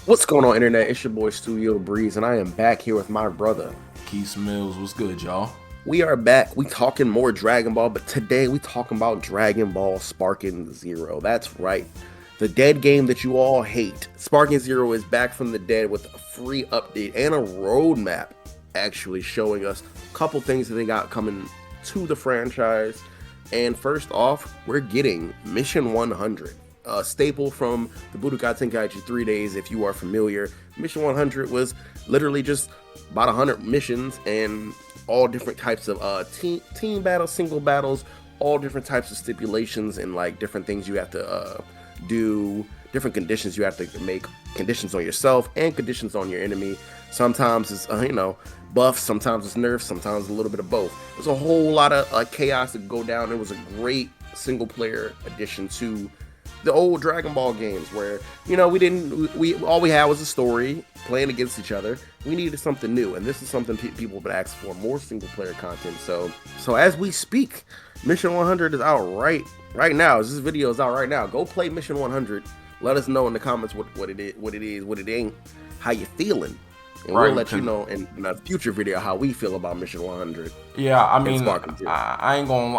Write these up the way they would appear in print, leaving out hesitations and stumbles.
What's going on, internet? It's your boy Studio Breeze, and I am back here with my brother. Keith Mills, what's good, y'all? We are back. We talking more Dragon Ball, but today we talking about Dragon Ball Sparking Zero. That's right, the dead game that you all hate. Sparking Zero is back from the dead with a free update and a roadmap, actually showing us a couple things that they got coming to the franchise. And first off, we're getting Mission 100. A staple from the Budokai Tenkaichi 3 days, if you are familiar. Mission 100 was literally just about 100 missions and all different types of team battles, single battles, all different types of stipulations and like different things you have to do, different conditions you have to make, conditions on yourself and conditions on your enemy. Sometimes it's buffs, sometimes it's nerfs, sometimes a little bit of both. There's a whole lot of chaos to go down. It was a great single player addition to the old Dragon Ball games where we all we had was a story playing against each other. We needed something new, and this is something people have been asking for, more single player content. So as we speak, Mission 100 is out right now. As this video is out right now, go play Mission 100. Let us know in the comments what it is, what it ain't, how you feeling, and Right, we'll let you because know in a future video how we feel about Mission 100 yeah, I and mean, Sparking Zero. I ain't gonna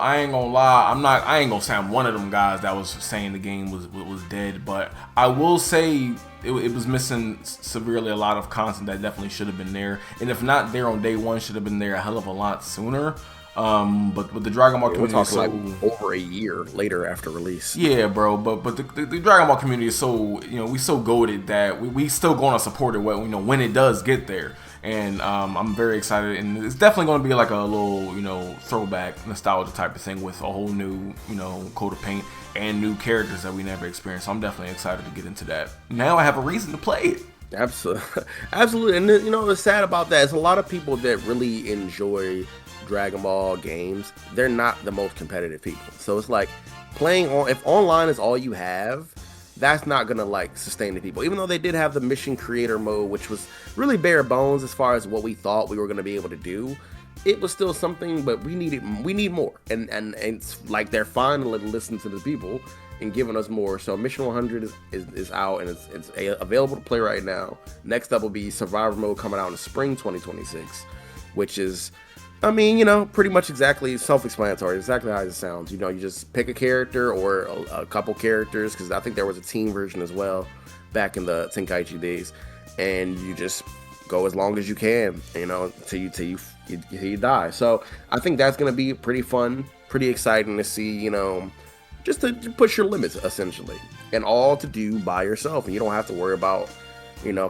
lie. I ain't gonna say I'm one of them guys that was saying the game was dead, but I will say it was missing severely a lot of content that definitely should have been there, and if not there on day one, should have been there a hell of a lot sooner. But with the Dragon Ball Yeah, we're community is talking so like over a year later after release. yeah, bro. But the Dragon Ball community is so we so goated that we still gonna support it when it does get there. And I'm very excited, and it's definitely going to be like a little, throwback nostalgia type of thing with a whole new, coat of paint and new characters that we never experienced. So I'm definitely excited to get into that. Now I have a reason to play it. Absolutely, absolutely. And what's sad about that is a lot of people that really enjoy Dragon Ball games, they're not the most competitive people. So it's like playing on if online is all you have, that's not gonna like sustain the people. Even though they did have the mission creator mode, which was really bare bones as far as what we thought we were gonna be able to do, it was still something. But we need more. And it's like they're finally listening to the people and giving us more. So Mission 100 is out and it's available to play right now. Next up will be Survivor mode coming out in spring 2026, which is, I mean, pretty much exactly self-explanatory. Exactly how it sounds. You just pick a character or a couple characters, because I think there was a team version as well back in the Tenkaichi days, and you just go as long as you can, till you die. So I think that's gonna be pretty fun, pretty exciting to see. Just to push your limits essentially, and all to do by yourself, and you don't have to worry about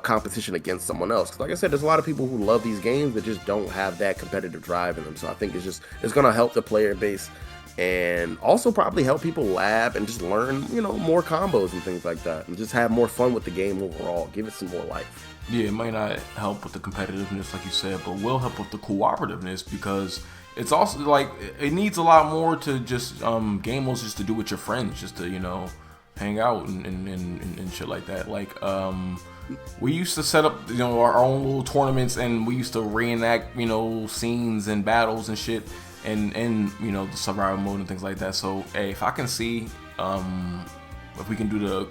competition against someone else. Because like I said, there's a lot of people who love these games that just don't have that competitive drive in them. So I think it's gonna help the player base, and also probably help people lab and just learn more combos and things like that, and just have more fun with the game overall. Give it some more life. Yeah, it might not help with the competitiveness, like you said, but will help with the cooperativeness because it's also like it needs a lot more to just game modes just to do with your friends, just to hang out and shit like that. Like we used to set up our own little tournaments, and we used to reenact scenes and battles and shit, and the survival mode and things like that. So hey, if I can see if we can do the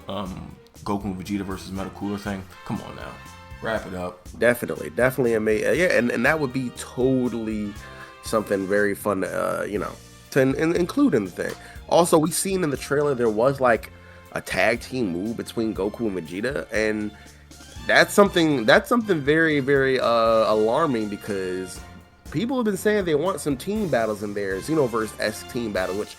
Goku and Vegeta versus Metal Cooler thing, come on now, wrap it up. Definitely amazing. Yeah, and that would be totally something very fun to include in the thing. Also, we seen in the trailer there was like a tag team move between Goku and Vegeta, and that's something very very alarming, because people have been saying they want some team battles in there, Xenoverse-esque team battle, which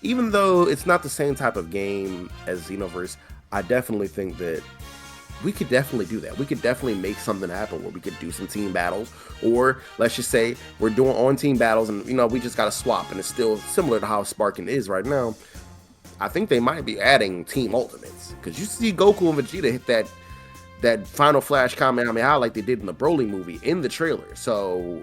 even though it's not the same type of game as Xenoverse, I definitely think that we could definitely do that. We could definitely make something happen where we could do some team battles, or let's just say we're doing on team battles and we just got to swap, and it's still similar to how Sparking is right now. I think they might be adding team ultimates, because you see Goku and Vegeta hit that final flash Kamehameha like they did in the Broly movie in the trailer. So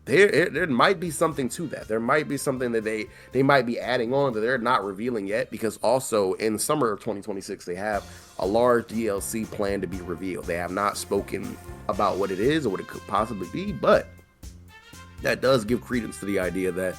there might be something to that. There might be something that they might be adding on that they're not revealing yet, because also in summer of 2026 they have a large DLC plan to be revealed. They have not spoken about what it is or what it could possibly be, but that does give credence to the idea that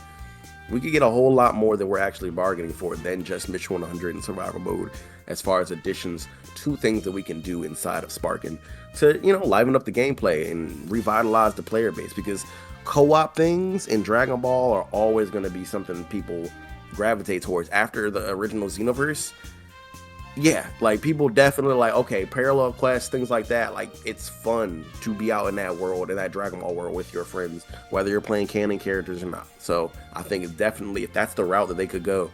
We could get a whole lot more than we're actually bargaining for than just Mission 100 and survival mode, as far as additions to things that we can do inside of Sparking to, liven up the gameplay and revitalize the player base, because co-op things in Dragon Ball are always going to be something people gravitate towards after the original Xenoverse. Yeah, like people definitely like, okay, parallel quests, things like that. Like, it's fun to be out in that world, in that Dragon Ball world with your friends, whether you're playing canon characters or not. So I think it's definitely, if that's the route that they could go,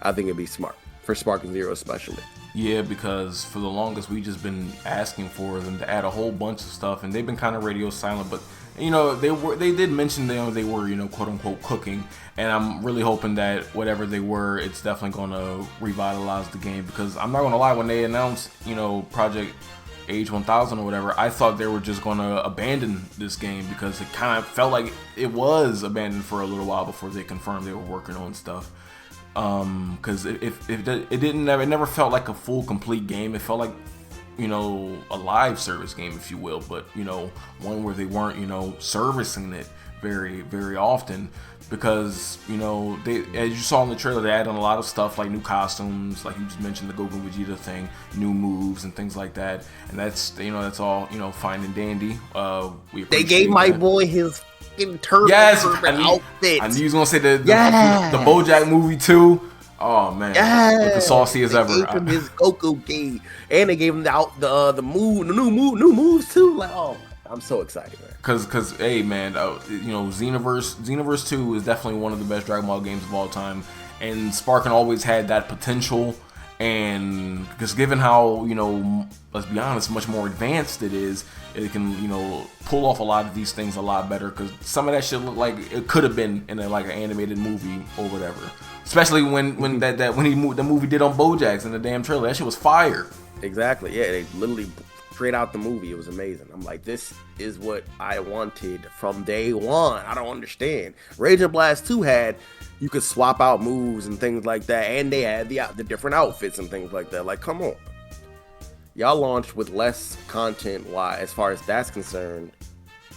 I think it'd be smart for Sparking Zero especially. Yeah, because for the longest we just been asking for them to add a whole bunch of stuff, and they've been kind of radio silent. But they did mention they were quote unquote cooking, and I'm really hoping that whatever they were, it's definitely going to revitalize the game. Because I'm not going to lie, when they announced Project Age 1000 or whatever, I thought they were just going to abandon this game, because it kind of felt like it was abandoned for a little while before they confirmed they were working on stuff. Because it never felt like a full complete game. It felt like a live service game, if you will, but one where they weren't servicing it very, very often, because they, as you saw in the trailer, they added a lot of stuff like new costumes, like you just mentioned, the Goku Vegeta thing, new moves and things like that, and that's all fine and dandy. They gave my boy his turban outfit. I knew he was gonna say the BoJack movie too. Oh man, looking saucy as ever. They gave him his Goku game, and they gave him the new moves too. Like, oh, I'm so excited, man. Cause hey man, Xenoverse 2 is definitely one of the best Dragon Ball games of all time, and Sparking always had that potential. And because given how let's be honest, much more advanced it is, it can pull off a lot of these things a lot better. Because some of that shit looked like it could have been in an animated movie or whatever. Especially when the movie did on BoJack's in the damn trailer, that shit was fire. Exactly. Yeah, they literally straight out the movie. It was amazing. I'm like, this is what I wanted from day one. I don't understand. Raging Blast 2 had, you could swap out moves and things like that, and they had the different outfits and things like that. Like, come on. Y'all launched with less content as far as that's concerned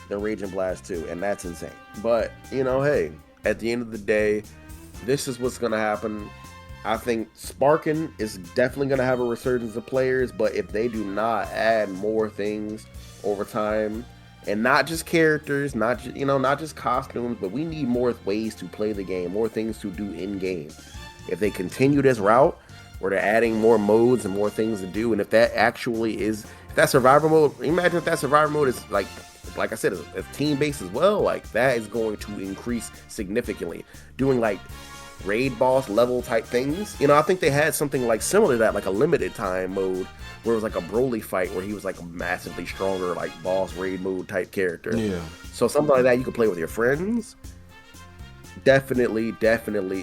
than Raging Blast 2, and that's insane. But, hey, at the end of the day, this is what's going to happen. I think Sparking is definitely going to have a resurgence of players, but if they do not add more things over time, and not just characters, not just costumes, but we need more ways to play the game, more things to do in game. If they continue this route, where they're adding more modes and more things to do, and if that actually is, if that survivor mode, imagine if that survivor mode is like I said, a team based as well, like that is going to increase significantly. Doing like raid boss level type things. I think they had something like similar to that, like a limited time mode where it was like a Broly fight where he was like a massively stronger like boss raid mode type character. Yeah. So something like that you could play with your friends. Definitely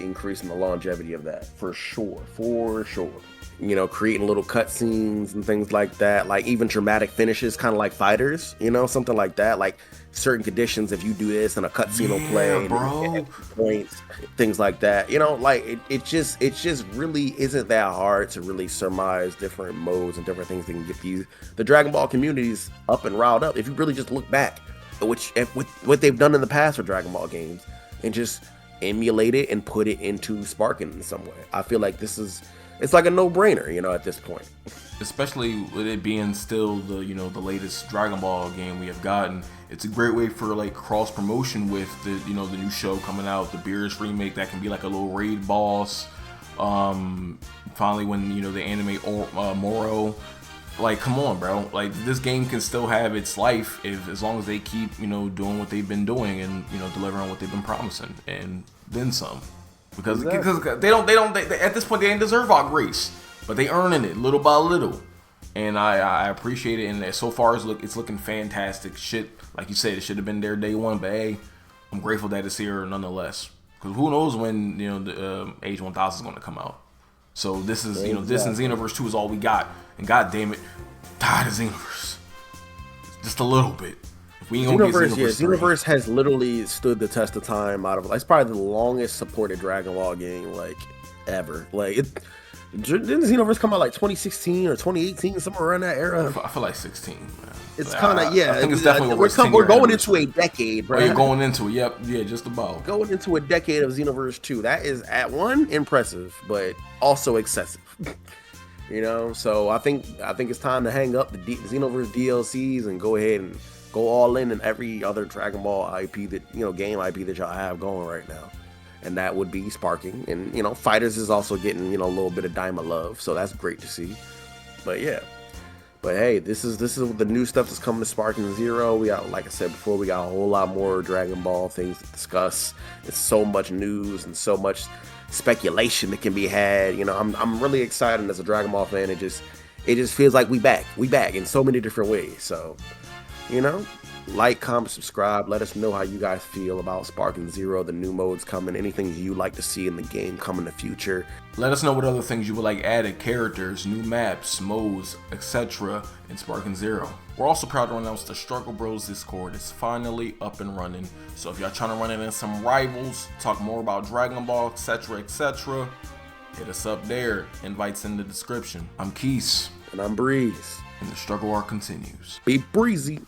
increasing the longevity of that for sure. Creating little cutscenes and things like that, like even dramatic finishes, kind of like fighters, something like that, like certain conditions, if you do this and a cutscene will play, bro. Points, things like that, like it just really isn't that hard to really surmise different modes and different things that can get you the Dragon Ball communities up and riled up. If you really just look back with what they've done in the past for Dragon Ball games and just emulate it and put it into Sparking in some way, I feel like it's like a no-brainer, at this point. Especially with it being still the latest Dragon Ball game we have gotten. It's a great way for like cross promotion with the the new show coming out, the Beerus remake that can be like a little raid boss. Finally, when they animate Moro, like come on, bro, like this game can still have its life as long as they keep doing what they've been doing and delivering what they've been promising and then some. Because they at this point they ain't deserve our grace, but they earning it little by little, and I appreciate it. And so far it's looking fantastic. Shit, like you said, it should have been there day one, but hey, I'm grateful that it's here nonetheless. Because who knows when the Age 1000 is going to come out. So this is this and Xenoverse 2 is all we got, and god damn it, tired of Xenoverse, just a little bit. Xenoverse has literally stood the test of time. It's probably the longest supported Dragon Ball game like ever. Like Didn't Xenoverse come out like 2016 or 2018, somewhere around that era? I feel like 16, man. It's kind of, yeah. I think it's definitely we're going into a decade, bro. Oh, you're going into it. Yep. Yeah, just about. Going into a decade of Xenoverse 2. That is, at one, impressive, but also excessive. You know, so I think it's time to hang up the Xenoverse DLCs and go ahead and go all in every other Dragon Ball IP that, you know, game IP that y'all have going right now. And that would be Sparking. And, you know, Fighters is also getting, you know, a little bit of Diamond love, so that's great to see. But yeah. But hey, this is the new stuff that's coming to Sparking Zero. We got, like I said before, we got a whole lot more Dragon Ball things to discuss. It's so much news and so much speculation that can be had. You know, I'm really excited as a Dragon Ball fan. It just feels like we back in so many different ways. So, you know, like, comment, subscribe. Let us know how you guys feel about Sparking Zero, the new modes coming, anything you like to see in the game come in the future. Let us know what other things you would like added, characters, new maps, modes, etc. in Sparking Zero. We're also proud to announce the Struggle Bros Discord is finally up and running. So if y'all trying to run in some rivals, talk more about Dragon Ball, etc., etc., hit us up there. Invites in the description. I'm Keese. And I'm Breeze. And the struggle arc continues. Be breezy.